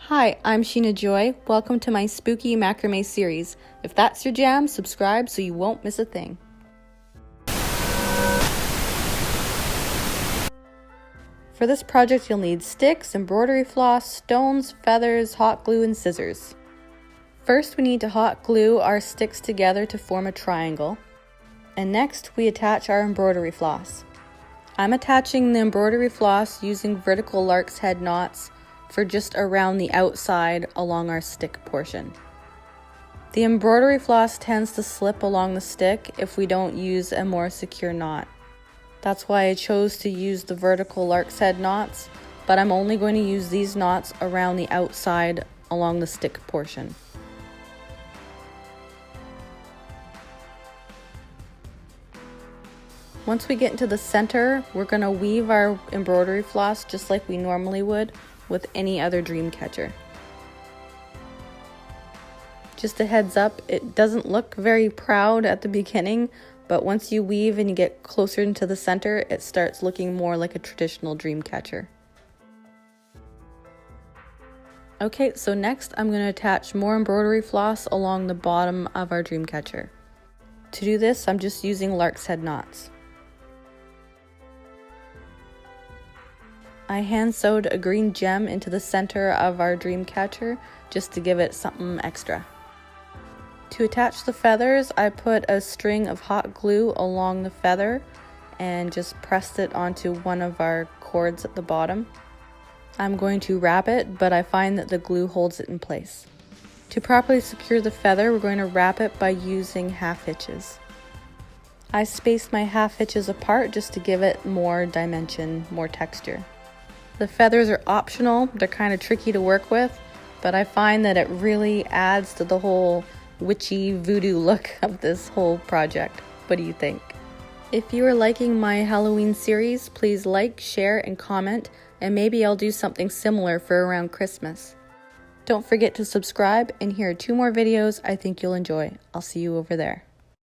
Hi, I'm Sheena Joy. Welcome to my spooky macrame series. If that's your jam, subscribe so you won't miss a thing. For this project, you'll need sticks, embroidery floss, stones, feathers, hot glue, and scissors. First, we need to hot glue our sticks together to form a triangle. And next, we attach our embroidery floss. I'm attaching the embroidery floss using vertical lark's head knots for just around the outside along our stick portion. The embroidery floss tends to slip along the stick if we don't use a more secure knot. That's why I chose to use the vertical lark's head knots, but I'm only going to use these knots around the outside along the stick portion. Once we get into the center, we're going to weave our embroidery floss just like we normally would with any other Dreamcatcher. Just a heads up, it doesn't look very proud at the beginning, but once you weave and you get closer into the center, it starts looking more like a traditional Dreamcatcher. Okay, so next I'm going to attach more embroidery floss along the bottom of our Dreamcatcher. To do this, I'm just using lark's head knots. I hand sewed a green gem into the center of our Dreamcatcher just to give it something extra. To attach the feathers, I put a string of hot glue along the feather and just pressed it onto one of our cords at the bottom. I'm going to wrap it, but I find that the glue holds it in place. To properly secure the feather, we're going to wrap it by using half hitches. I spaced my half hitches apart just to give it more dimension, more texture. The feathers are optional, they're kind of tricky to work with, but I find that it really adds to the whole witchy voodoo look of this whole project. What do you think? If you are liking my Halloween series, please like, share, and comment, and maybe I'll do something similar for around Christmas. Don't forget to subscribe, and here are 2 more videos I think you'll enjoy. I'll see you over there.